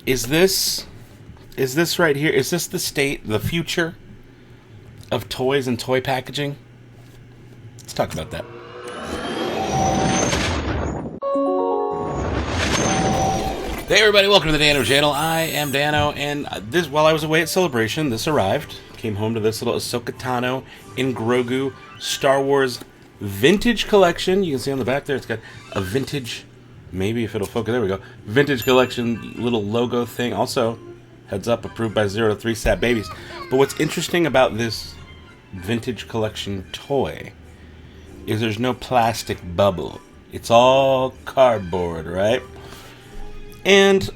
Is this right here? Is this the future of toys and toy packaging? Let's talk about that. Hey everybody, welcome to the Dano channel. I am Dano, and while I was away at Celebration, this arrived. Came home to this little Ahsoka Tano and Grogu Star Wars vintage collection. You can see on the back there, it's got a vintage, maybe if it'll focus, there we go, vintage collection little logo thing. Also, heads up, approved by 0 to 3 sat babies. But what's interesting about this vintage collection toy is there's no plastic bubble. It's all cardboard, right? And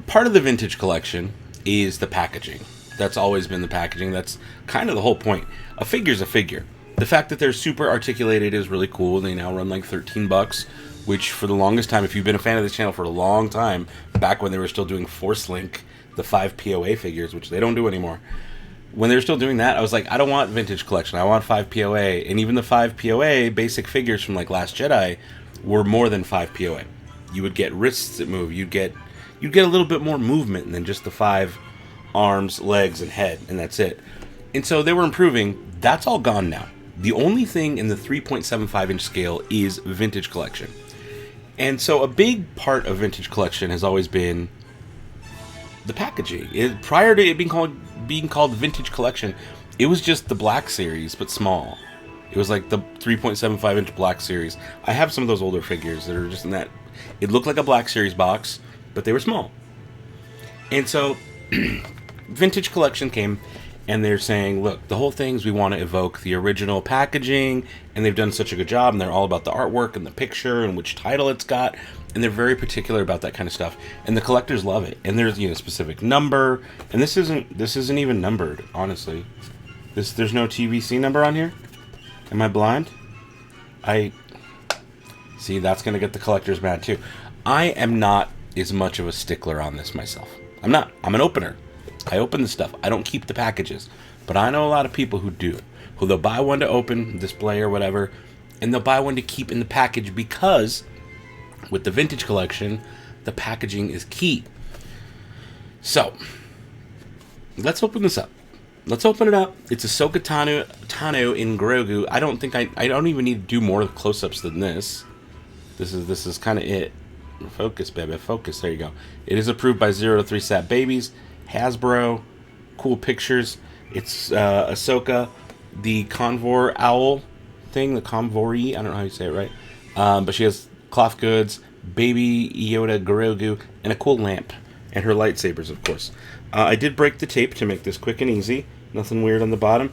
part of the vintage collection is the packaging. That's always been the packaging. That's kind of the whole point. A figure's a figure. The fact that they're super articulated is really cool. They now run like $13, which for the longest time, if you've been a fan of this channel for a long time, back when they were still doing Force Link, the 5 POA figures, which they don't do anymore. When they were still doing that, I was like, I don't want vintage collection. I want 5 POA. And even the 5 POA basic figures from like Last Jedi were more than 5 POA. You would get wrists that move. You'd get a little bit more movement than just the 5 arms, legs, and head, and that's it. And so they were improving. That's all gone now. The only thing in the 3.75 inch scale is vintage collection. And so a big part of vintage collection has always been the packaging. Prior to it being called vintage collection, it was just the Black Series, but small. It was like the 3.75 inch Black Series. I have some of those older figures that are just in that. It looked like a Black Series box, but they were small. And so, vintage collection came, and they're saying, look, the whole thing is we want to evoke the original packaging, and they've done such a good job, and they're all about the artwork and the picture and which title it's got, and they're very particular about that kind of stuff, and the collectors love it. And there's a specific number, and this isn't even numbered, honestly. There's no TVC number on here. Am I blind? See, that's going to get the collectors mad too. I am not as much of a stickler on this myself. I'm not. I'm an opener. I open the stuff. I don't keep the packages. But I know a lot of people who do. Who they'll buy one to open, display, or whatever, and they'll buy one to keep in the package because with the vintage collection, the packaging is key. So, let's open this up. Let's open it up. It's Ahsoka Tano and Grogu. I don't think I don't even need to do more close-ups than this. This is kind of it. Focus, baby, focus. There you go. It is approved by 0 to 3 sat babies. Hasbro, cool pictures. It's Ahsoka, the Convor owl thing, the Convori. I don't know how you say it right. But she has cloth goods, baby Yoda Grogu, and a cool lamp, and her lightsabers, of course. I did break the tape to make this quick and easy. Nothing weird on the bottom.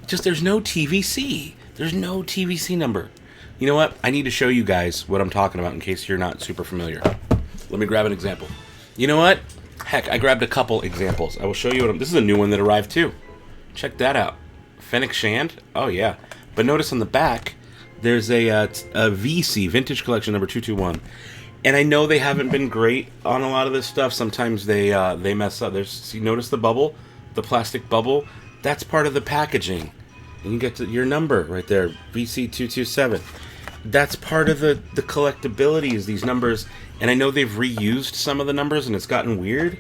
Just there's no TVC. There's no TVC number. You know what? I need to show you guys what I'm talking about in case you're not super familiar. Let me grab an example. You know what? Heck, I grabbed a couple examples. I will show you what this is a new one that arrived too. Check that out. Fennec Shand. Oh yeah. But notice on the back, there's a VC, Vintage Collection number 221. And I know they haven't been great on a lot of this stuff. Sometimes they mess up. You notice the bubble? The plastic bubble? That's part of the packaging. And you get your number right there, VC227. That's part of the collectability is these numbers. And I know they've reused some of the numbers and it's gotten weird.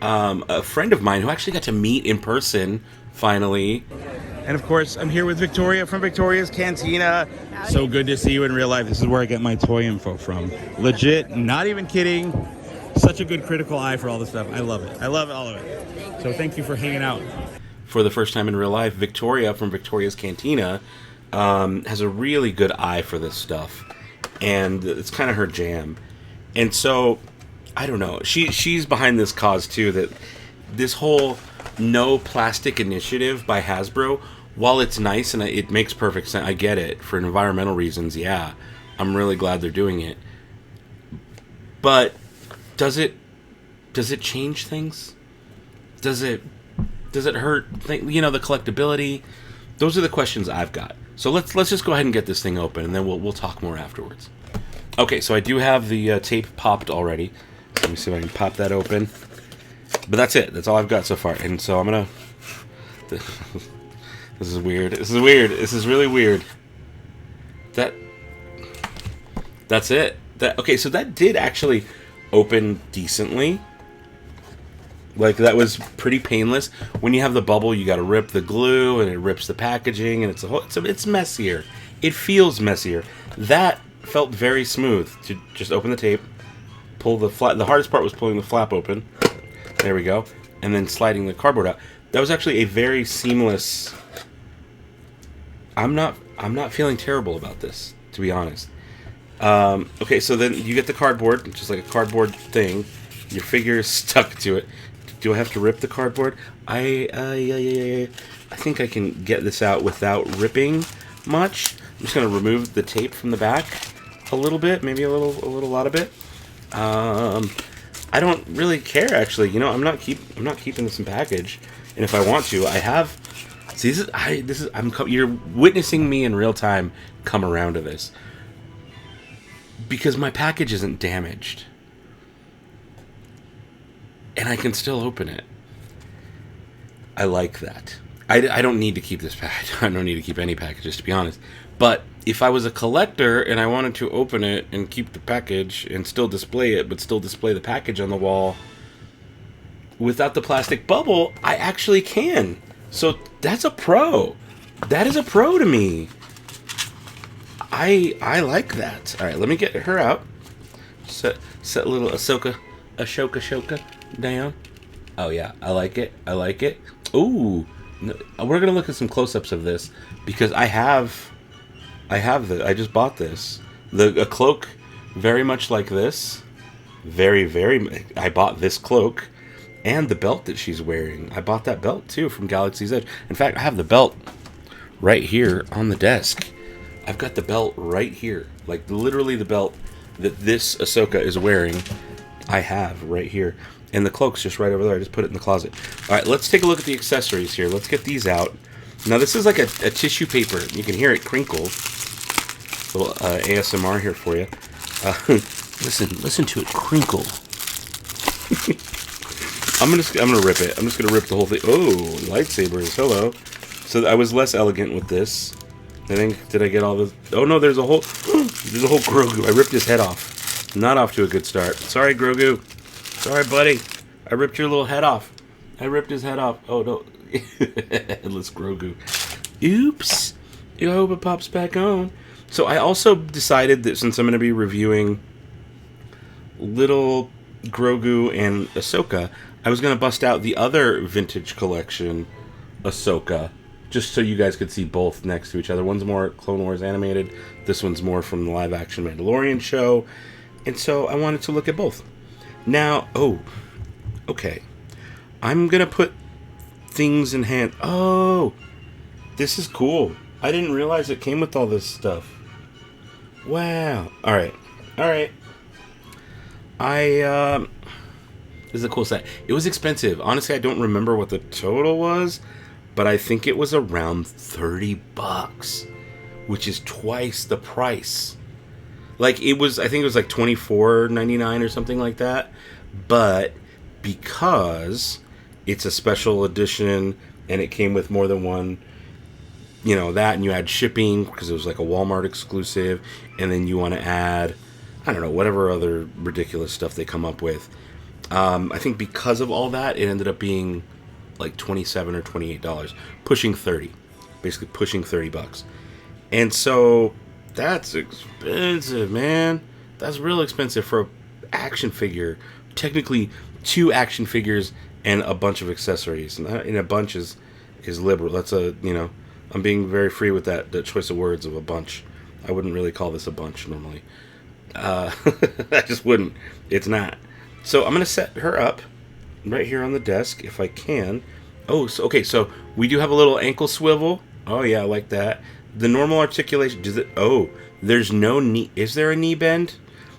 A friend of mine who actually got to meet in person, finally. And of course, I'm here with Victoria from Victoria's Cantina. Howdy. So good to see you in real life. This is where I get my toy info from. Legit, not even kidding. Such a good critical eye for all this stuff. I love it. I love all of it. So thank you for hanging out. For the first time in real life, Victoria from Victoria's Cantina has a really good eye for this stuff. And it's kind of her jam. And so, I don't know. She's behind this cause too, that this whole no plastic initiative by Hasbro, while it's nice and it makes perfect sense, I get it, for environmental reasons, yeah, I'm really glad they're doing it. But does it change things? Does it hurt, the collectability? Those are the questions I've got. So let's just go ahead and get this thing open, and then we'll talk more afterwards. Okay, so I do have the tape popped already. Let me see if I can pop that open. But that's it. That's all I've got so far. And so I'm gonna. This is weird. This is really weird. That's it. Okay, so that did actually open decently. Like, that was pretty painless. When you have the bubble, you got to rip the glue, and it rips the packaging, and it's messier. It feels messier. That felt very smooth. To just open the tape, pull the flap. The hardest part was pulling the flap open. There we go, and then sliding the cardboard out. That was actually a very seamless. I'm not feeling terrible about this, to be honest. Okay, so then you get the cardboard, just like a cardboard thing. Your figure is stuck to it. Do I have to rip the cardboard? I think I can get this out without ripping much. I'm just gonna remove the tape from the back a little bit, maybe a lot of it. I don't really care, actually. You know, I'm not keeping this in package, and if I want to, I have. See, you're witnessing me in real time come around to this because my package isn't damaged. And I can still open it. I like that. I don't need to keep this package. I don't need to keep any packages, to be honest. But if I was a collector and I wanted to open it and keep the package and still display it, but still display the package on the wall without the plastic bubble, I actually can. So that's a pro. That is a pro to me. I like that. All right, let me get her out. Set a little Ahsoka down. Oh yeah, I like it. Ooh, we're gonna look at some close-ups of this because I just bought this. A cloak very much like this. I bought this cloak and the belt that she's wearing. I bought that belt too from Galaxy's Edge. In fact, I have the belt right here on the desk. I've got the belt right here, like literally the belt that this Ahsoka is wearing. I have right here. And the cloak's just right over there. I just put it in the closet. All right, let's take a look at the accessories here. Let's get these out. Now, this is like a tissue paper. You can hear it crinkle. A little ASMR here for you. Listen to it crinkle. I'm gonna rip it. I'm just gonna rip the whole thing. Oh, lightsabers. Hello. So I was less elegant with this. I think, did I get all the... Oh, no, there's a whole Grogu. I ripped his head off. Not off to a good start. Sorry, Grogu. Sorry, buddy. I ripped your little head off. I ripped his head off. Oh, no. Headless Grogu. Oops. I hope it pops back on. So I also decided that since I'm going to be reviewing little Grogu and Ahsoka, I was going to bust out the other vintage collection Ahsoka, just so you guys could see both next to each other. One's more Clone Wars animated. This one's more from the live-action Mandalorian show. And so I wanted to look at both. Now, okay. I'm going to put things in hand. Oh, this is cool. I didn't realize it came with all this stuff. Wow. All right. This is a cool set. It was expensive. Honestly, I don't remember what the total was, but I think it was around $30, which is twice the price. Like, I think it was like $24.99 or something like that. But because it's a special edition and it came with more than one, that, and you add shipping because it was like a Walmart exclusive, and then you want to add, I don't know, whatever other ridiculous stuff they come up with. I think because of all that, it ended up being like $27 or $28, pushing 30, basically pushing $30. And so that's expensive, man. That's real expensive for an action figure. Technically, 2 action figures and a bunch of accessories. And a bunch is liberal. That's I'm being very free with that choice of words of a bunch. I wouldn't really call this a bunch normally. I just wouldn't. It's not. So I'm going to set her up right here on the desk if I can. Oh, so, okay, so we do have a little ankle swivel. Oh, yeah, I like that. The normal articulation, there's no knee. Is there a knee bend?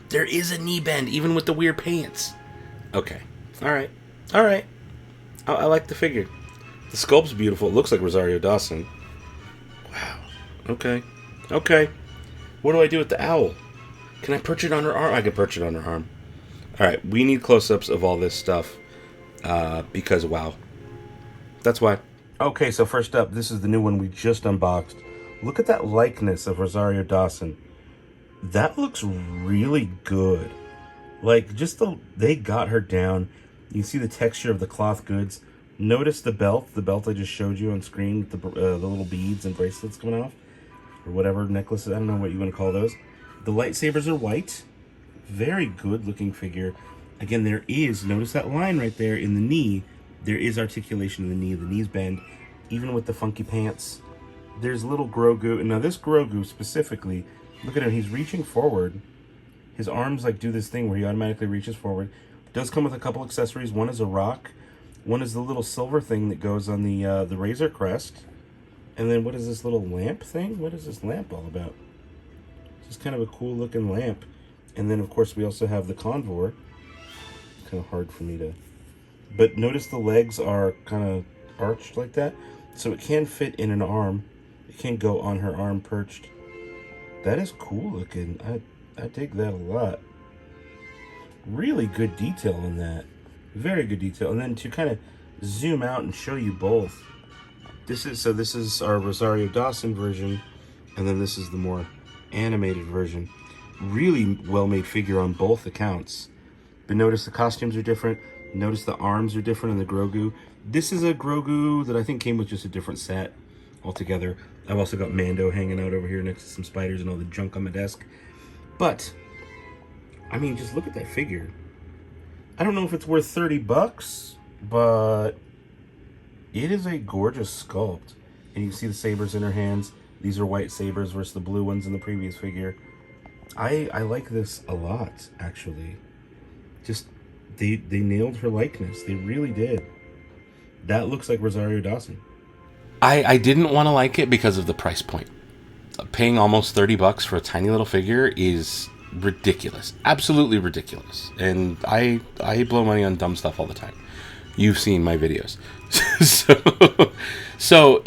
There is a knee bend, even with the weird pants. Okay. All right. I like the figure. The sculpt's beautiful. It looks like Rosario Dawson. Wow. Okay. What do I do with the owl? Can I perch it on her arm? I can perch it on her arm. All right. We need close-ups of all this stuff because, wow. That's why. Okay, so first up, this is the new one we just unboxed. Look at that likeness of Rosario Dawson. That looks really good. Like, they got her down. You can see the texture of the cloth goods. Notice the belt I just showed you on screen with the little beads and bracelets coming off, or whatever necklaces. I don't know what you want to call those. The lightsabers are white. Very good looking figure. Again, there is, notice that line right there in the knee. There is articulation in the knee. The knees bend, even with the funky pants. There's little Grogu, and now this Grogu specifically, look at him. He's reaching forward. His arms like do this thing where he automatically reaches forward. Does come with a couple accessories. One is a rock. One is the little silver thing that goes on the Razor Crest. And then what is this little lamp thing? What is this lamp all about? It's just kind of a cool looking lamp. And then of course we also have the Convor. Kind of hard for me to... But notice the legs are kind of arched like that. So it can fit in an arm. It can go on her arm perched. That is cool looking. I dig that a lot. Really good detail in that. Very good detail. And then to kind of zoom out and show you both. This is our Rosario Dawson version, and then this is the more animated version. Really well-made figure on both accounts. But notice the costumes are different. Notice the arms are different in the Grogu. This is a Grogu that I think came with just a different set altogether. I've also got Mando hanging out over here next to some spiders and all the junk on my desk. But, I mean, just look at that figure. I don't know if it's worth 30 bucks, but it is a gorgeous sculpt. And you can see the sabers in her hands. These are white sabers versus the blue ones in the previous figure. I like this a lot, actually. Just, they nailed her likeness. They really did. That looks like Rosario Dawson. I didn't want to like it because of the price point. Paying almost 30 bucks for a tiny little figure is ridiculous. Absolutely ridiculous. And I blow money on dumb stuff all the time. You've seen my videos. so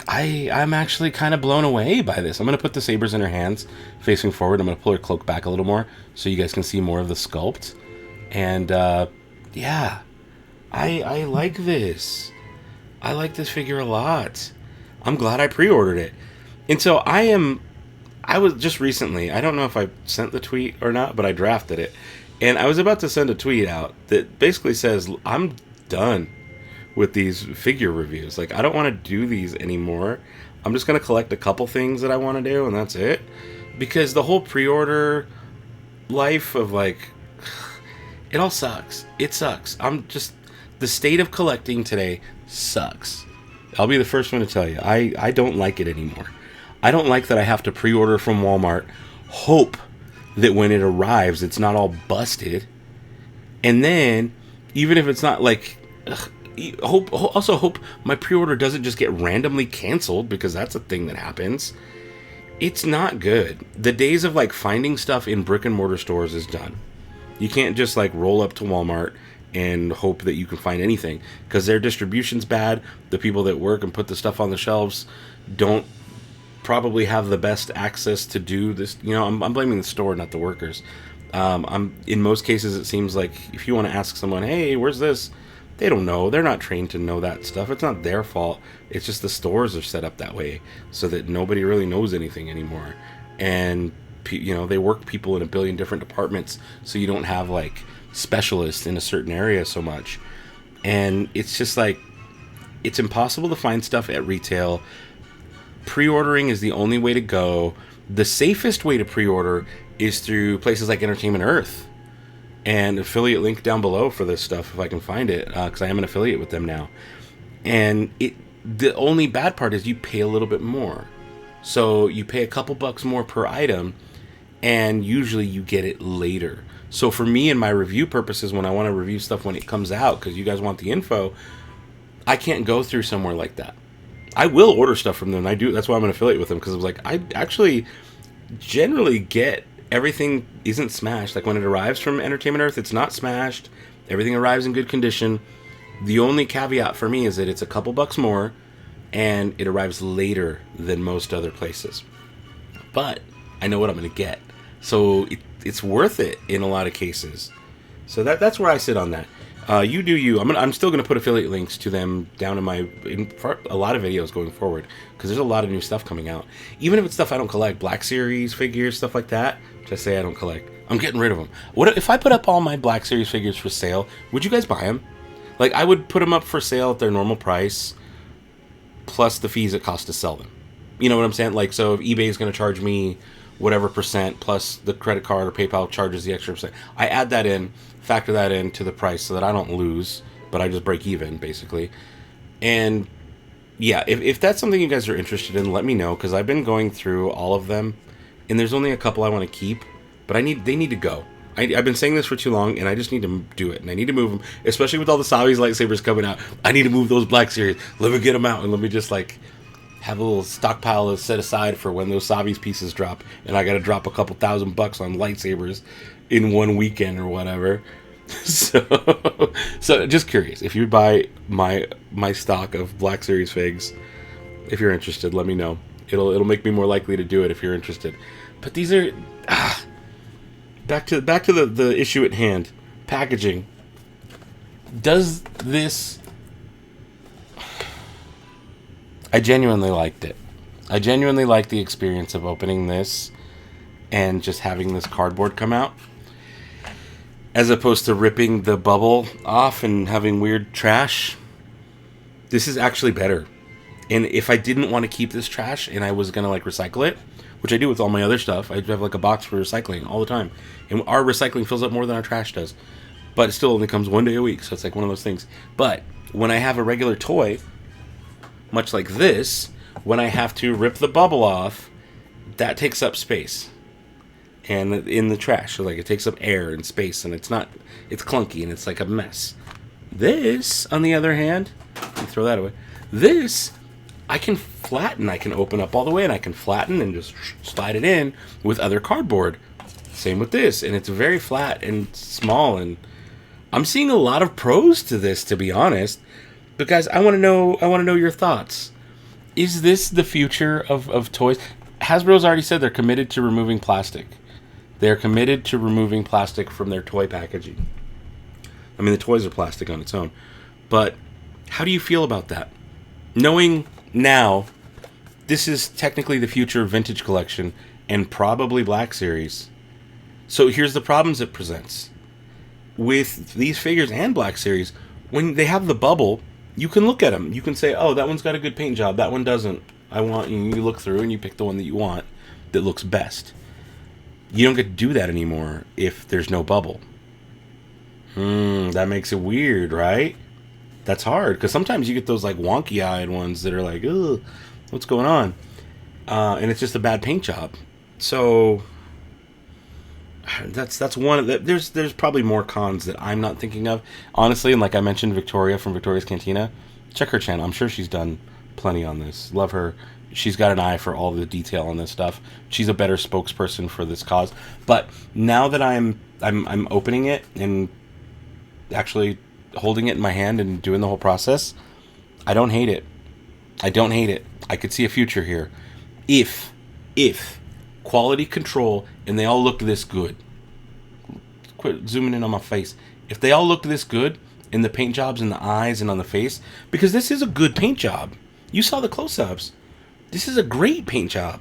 I'm actually kind of blown away by this. I'm going to put the sabers in her hands facing forward. I'm going to pull her cloak back a little more so you guys can see more of the sculpt. And yeah, I like this. I like this figure a lot. I'm glad I pre-ordered it. And so I was just recently, I don't know if I sent the tweet or not, but I drafted it. And I was about to send a tweet out that basically says, I'm done with these figure reviews. Like, I don't want to do these anymore. I'm just going to collect a couple things that I want to do, and that's it. Because the whole pre-order life of, like, it all sucks. It sucks. The state of collecting today sucks. I'll be the first one to tell you. I don't like it anymore. I don't like that I have to pre-order from Walmart, hope that when it arrives, it's not all busted. And then, even if it's not like... hope my pre-order doesn't just get randomly canceled, because that's a thing that happens. It's not good. The days of like finding stuff in brick and mortar stores is done. You can't just like roll up to Walmart and hope that you can find anything, because their distribution's bad. The people that work and put the stuff on the shelves don't probably have the best access to do this. You know, I'm blaming the store, not the workers. In most cases, it seems like if you want to ask someone, hey, where's this? They don't know. They're not trained to know that stuff. It's not their fault. It's just the stores are set up that way so that nobody really knows anything anymore. And, you know, they work people in a billion different departments, so you don't have, like, specialists in a certain area so much. And it's just, like, it's impossible to find stuff at retail. Pre-ordering is the only way to go. The safest way to pre-order is through places like Entertainment Earth. And affiliate link down below for this stuff if I can find it, because I am an affiliate with them now. And the only bad part is you pay a little bit more. So you pay a couple bucks more per item, and usually you get it later. So for me and my review purposes, when I want to review stuff when it comes out, because you guys want the info, I can't go through somewhere like that. I will order stuff from them. I do. That's why I'm an affiliate with them, because I was like, I actually generally get everything isn't smashed. Like when it arrives from Entertainment Earth, it's not smashed. Everything arrives in good condition. The only caveat for me is that it's a couple bucks more and it arrives later than most other places. But I know what I'm going to get. So it's worth it in a lot of cases. So that's where I sit on that. You do you. I'm still going to put affiliate links to them down in a lot of videos going forward, because there's a lot of new stuff coming out. Even if it's stuff I don't collect, Black Series figures, stuff like that, which I say I don't collect. I'm getting rid of them. What if I put up all my Black Series figures for sale? Would you guys buy them? Like, I would put them up for sale at their normal price, plus the fees it costs to sell them. You know what I'm saying? Like, so if eBay is going to charge me whatever percent, plus the credit card or PayPal charges the extra percent, I add that in, factor that into the price so that I don't lose, but I just break even, basically. And yeah, if that's something you guys are interested in, let me know, because I've been going through all of them, and there's only a couple I want to keep, but they need to go. I've been saying this for too long, and I just need to do it, and I need to move them, especially with all the Savi's lightsabers coming out. I need to move those Black Series. Let me get them out, and let me just, like, have a little stockpile set aside for when those Savi's pieces drop, and I gotta drop a couple $1,000 on lightsabers in one weekend or whatever. So just curious, if you buy my stock of Black Series figs, if you're interested, let me know. It'll make me more likely to do it if you're interested. But these are back to the issue at hand. Packaging. Does this? I genuinely liked it. I genuinely liked the experience of opening this and just having this cardboard come out, as opposed to ripping the bubble off and having weird trash. This is actually better. And if I didn't want to keep this trash and I was going to, like, recycle it, which I do with all my other stuff, I have, like, a box for recycling all the time. And our recycling fills up more than our trash does. But it still only comes one day a week, so it's like one of those things. But when I have a regular toy, much like this, when I have to rip the bubble off, that takes up space. And in the trash, so, like, it takes up air and space, and it's clunky, and it's like a mess. This, on the other hand, let me throw that away. This, I can flatten. I can open up all the way, and I can flatten and just slide it in with other cardboard. Same with this, and it's very flat and small, and I'm seeing a lot of pros to this, to be honest. But guys, I want to know your thoughts. Is this the future of toys? Hasbro's already said they're committed to removing plastic. They're committed to removing plastic from their toy packaging. I mean, the toys are plastic on its own. But how do you feel about that? Knowing now, this is technically the future of vintage collection and probably Black Series. So here's the problems it presents. With these figures and Black Series, when they have the bubble, you can look at them. You can say, oh, that one's got a good paint job. That one doesn't. You look through and you pick the one that you want that looks best. You don't get to do that anymore if there's no bubble. That makes it weird, right? That's hard, because sometimes you get those, like, wonky-eyed ones that are like, ugh, what's going on? And it's just a bad paint job. So that's one of the... There's probably more cons that I'm not thinking of. Honestly, and like I mentioned, Victoria from Victoria's Cantina, check her channel. I'm sure she's done plenty on this. Love her. She's got an eye for all the detail on this stuff. She's a better spokesperson for this cause. But now that I'm opening it and actually holding it in my hand and doing the whole process, I don't hate it. I don't hate it. I could see a future here. If quality control and they all looked this good. Quit zooming in on my face. If they all looked this good in the paint jobs in the eyes and on the face, because this is a good paint job. You saw the close-ups. This is a great paint job.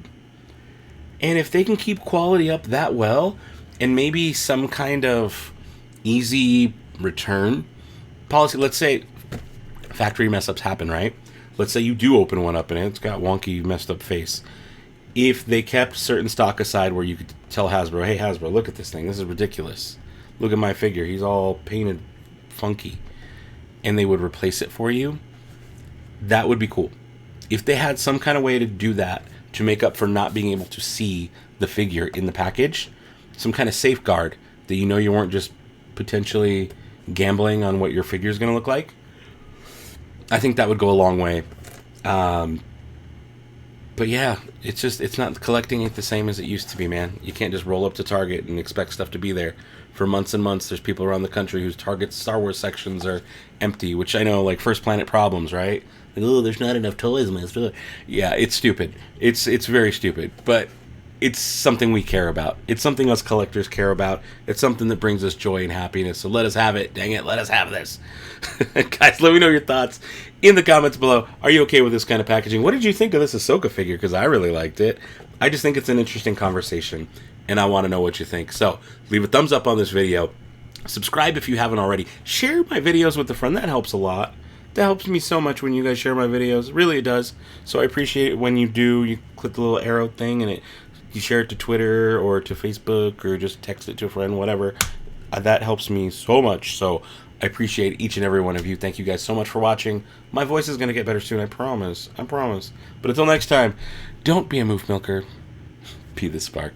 And if they can keep quality up that well, and maybe some kind of easy return policy, let's say factory mess-ups happen, right? Let's say you do open one up and it's got wonky, messed up face. If they kept certain stock aside where you could tell Hasbro, hey Hasbro, look at this thing, this is ridiculous. Look at my figure, he's all painted funky. And they would replace it for you, that would be cool. If they had some kind of way to do that, to make up for not being able to see the figure in the package, some kind of safeguard that you know you weren't just potentially gambling on what your figure is going to look like, I think that would go a long way. But yeah, it's not collecting it the same as it used to be, man. You can't just roll up to Target and expect stuff to be there. For months and months, there's people around the country whose Target Star Wars sections are empty, which I know, like, First Planet problems, right? Like, oh, there's not enough toys in my store. Yeah, it's stupid. It's very stupid, but it's something we care about. It's something us collectors care about. It's something that brings us joy and happiness, so let us have it. Dang it, let us have this. Guys, let me know your thoughts in the comments below. Are you okay with this kind of packaging? What did you think of this Ahsoka figure? Because I really liked it. I just think it's an interesting conversation. and I want to know what you think. So leave a thumbs up on this video. Subscribe if you haven't already. Share my videos with a friend. That helps a lot. That helps me so much when you guys share my videos. Really, it does. So I appreciate it when you do. You click the little arrow thing and you share it to Twitter or to Facebook or just text it to a friend, whatever. That helps me so much. So I appreciate each and every one of you. Thank you guys so much for watching. My voice is going to get better soon. I promise. I promise. But until next time, don't be a moof milker. Be the spark.